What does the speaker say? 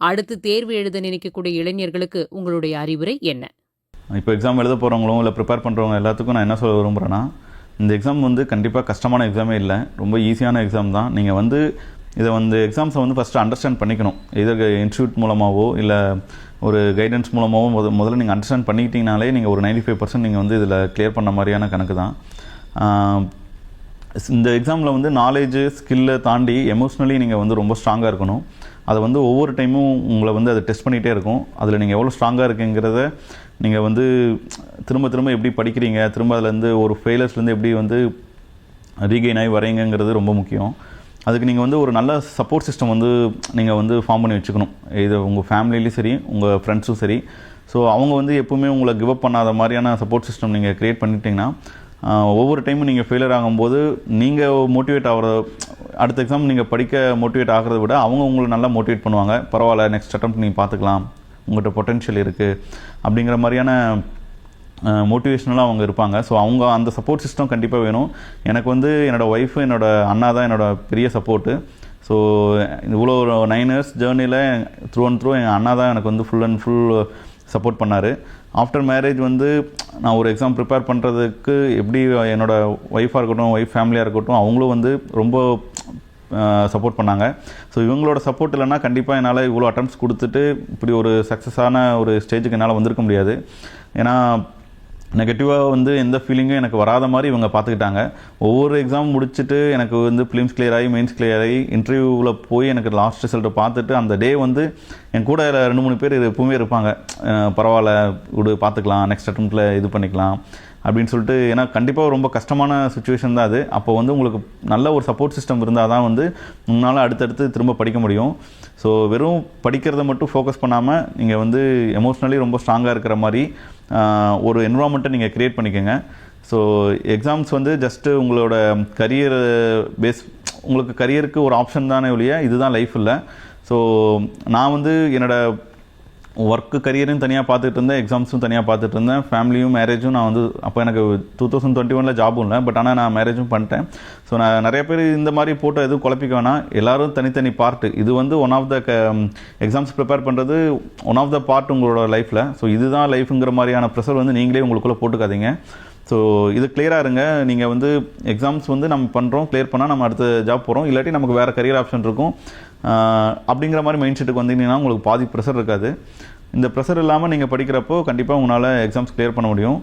அடுத்து தேர்வு எழுத நினைக்கக்கூடிய இளைஞர்களுக்கு உங்களுடைய அறிவுரை என்ன? இப்போ எக்ஸாம் எழுத போகிறவங்களும் இல்லை ப்ரிப்பேர் பண்ணுறவங்க எல்லாத்துக்கும் நான் என்ன சொல்ல விரும்புகிறேன்னா, இந்த எக்ஸாம் வந்து கண்டிப்பாக கஷ்டமான எக்ஸாமே இல்லை, ரொம்ப ஈஸியான எக்ஸாம் தான். நீங்கள் வந்து இதை வந்து எக்ஸாம்ஸை வந்து ஃபஸ்ட்டு அண்டர்ஸ்டாண்ட் பண்ணிக்கணும். இதர் இன்ஸ்டியூட் மூலமாகவோ இல்லை ஒரு கைடன்ஸ் மூலமாகவோ முதல்ல நீங்கள் அண்டர்ஸ்டாண்ட் பண்ணிக்கிட்டீங்கனாலே நீங்கள் ஒரு 95% நீங்கள் வந்து இதில் கிளியர் பண்ண மாதிரியான கணக்கு தான். இந்த எக்ஸாமில் வந்து நாலேஜு ஸ்கில்லை தாண்டி எமோஷ்னலி நீங்கள் வந்து ரொம்ப ஸ்ட்ராங்காக இருக்கணும். அதை வந்து ஒவ்வொரு டைமும் உங்களை வந்து அதை டெஸ்ட் பண்ணிகிட்டே இருக்கும். அதில் நீங்கள் எவ்வளோ ஸ்ட்ராங்காக இருக்குங்கிறத நீங்கள் வந்து திரும்ப திரும்ப எப்படி படிக்கிறீங்க, திரும்ப அதுலேருந்து ஒரு ஃபெயிலர்ஸ்லேருந்து எப்படி வந்து ரீகெயின் ஆகி வரீங்கிறது ரொம்ப முக்கியம். அதுக்கு நீங்கள் வந்து ஒரு நல்ல சப்போர்ட் சிஸ்டம் வந்து நீங்கள் வந்து ஃபார்ம் பண்ணி வச்சுக்கணும். இது உங்கள் ஃபேமிலியிலையும் சரி, உங்கள் ஃப்ரெண்ட்ஸும் சரி. ஸோ அவங்க வந்து எப்போவுமே உங்களை கிவ் அப் பண்ணாத மாதிரியான சப்போர்ட் சிஸ்டம் நீங்கள் க்ரியேட் பண்ணிட்டீங்கன்னா, ஒவ்வொரு டைமும் நீங்கள் ஃபெயிலியர் ஆகும்போது நீங்கள் மோட்டிவேட் ஆகிற, அடுத்த எக்ஸாம் நீங்கள் படிக்க மோட்டிவேட் ஆகிறத விட அவங்க உங்களை நல்லா மோட்டிவேட் பண்ணுவாங்க. பரவாயில்ல, நெக்ஸ்ட் அட்டெம்ப்ட் நீங்கள் பார்த்துக்கலாம், உங்கள்கிட்ட பொட்டென்ஷியல் இருக்குது அப்படிங்கிற மாதிரியான மோட்டிவேஷனலாக அவங்க இருப்பாங்க. ஸோ அவங்க அந்த சப்போர்ட் சிஸ்டம் கண்டிப்பாக வேணும். எனக்கு வந்து என்னோடய ஒய்ஃபு, என்னோடய அண்ணா தான் என்னோடய பெரிய சப்போர்ட்டு. ஸோ இவ்வளோ ஒரு 9 இயர்ஸ் ஜேர்னியில் த்ரூ அண்ட் த்ரூ எங்கள் அண்ணா தான் எனக்கு வந்து ஃபுல் அண்ட் ஃபுல் சப்போர்ட் பண்ணார். ஆஃப்டர் மேரேஜ் வந்து நான் ஒரு எக்ஸாம் ப்ரிப்பேர் பண்ணுறதுக்கு எப்படி என்னோடய ஒய்ஃபாக இருக்கட்டும், ஒய்ஃப் ஃபேமிலியாக இருக்கட்டும், அவங்களும் வந்து ரொம்ப சப்போர்ட் பண்ணாங்க. ஸோ இவங்களோட சப்போர்ட் இல்லைன்னா கண்டிப்பாக என்னால் இவ்வளோ அட்டெம்ப்ட்ஸ் கொடுத்துட்டு இப்படி ஒரு சக்ஸஸான ஒரு ஸ்டேஜுக்கு என்னால் வந்திருக்க முடியாது. ஏன்னா நெகட்டிவாக வந்து எந்த ஃபீலிங்கும் எனக்கு வராத மாதிரி இவங்க பார்த்துக்கிட்டாங்க. ஒவ்வொரு எக்ஸாம் முடிச்சுட்டு எனக்கு வந்து ஃபிலிம்ஸ் கிளியர் ஆகி, மெயின்ஸ் கிளியர் ஆகி, இன்டர்வியூவில் போய் எனக்கு லாஸ்ட் ரிசல்ட்டை பார்த்துட்டு அந்த டே வந்து என் கூட 2-3 பேர் எப்பவுமே இருப்பாங்க. பரவாயில்ல விடு, பார்த்துக்கலாம், நெக்ஸ்ட் அட்டெம்ப்டில் இது பண்ணிக்கலாம் அப்படின்னு சொல்லிட்டு. ஏன்னா கண்டிப்பாக ரொம்ப கஷ்டமான சுச்சுவேஷன் தான் அது. அப்போ வந்து உங்களுக்கு நல்ல ஒரு சப்போர்ட் சிஸ்டம் இருந்தால் தான் வந்து உங்களால் அடுத்தடுத்து திரும்ப படிக்க முடியும். ஸோ வெறும் படிக்கிறத மட்டும் ஃபோக்கஸ் பண்ணாமல் நீங்கள் வந்து எமோஷ்னலி ரொம்ப ஸ்ட்ராங்காக இருக்கிற மாதிரி ஒரு என்விரான்மெண்ட்டை நீங்கள் க்ரியேட் பண்ணிக்கோங்க. ஸோ எக்ஸாம்ஸ் வந்து ஜஸ்ட்டு உங்களோட கரியர் பேஸ், உங்களுக்கு கரியருக்கு ஒரு ஆப்ஷன் தானே ஒழிய இதுதான் லைஃப் இல்லை. ஸோ நான் வந்து என்னோடய ஒர்க்கு கரியரும் தனியாக பார்த்துட்டு இருந்தேன், எக்ஸாம்ஸும் தனியாக பார்த்துட்டு இருந்தேன், ஃபேமிலியும் மேரேஜும். நான் வந்து அப்போ எனக்கு 2021 ஜாபும் இல்லை, பட் ஆனால் நான் மேரேஜும் பண்ணிட்டேன். ஸோ நான் நிறைய பேர் இந்த மாதிரி போட்டு எதுவும் குழப்பிக்க வேணாம். எல்லோரும் தனித்தனி பார்ட்டு. இது வந்து one of the exams prepare பண்ணுறது ஒன் ஆஃப் த பார்ட் உங்களோட லைஃப்பில். ஸோ இதுதான் லைஃபுங்கிற மாதிரியான ப்ரெஷர் வந்து நீங்களே உங்களுக்குள்ளே போட்டுக்காதீங்க. ஸோ இது கிளியராக இருங்க. நீங்கள் வந்து எக்ஸாம்ஸ் வந்து நம்ம பண்ணுறோம், கிளியர் பண்ணால் நம்ம அடுத்த ஜாப் போகிறோம், இல்லாட்டி நமக்கு வேறு கரியர் ஆப்ஷன் இருக்கும் அப்படிங்கிற மாதிரி மைண்ட் செட்டுக்கு வந்தீங்கன்னா உங்களுக்கு பாதி ப்ரெஷர் இருக்காது. இந்த ப்ரெஷர் இல்லாமல் நீங்கள் படிக்கிறப்போ கண்டிப்பாக உங்களால் எக்ஸாம்ஸ் கிளியர் பண்ண முடியும்.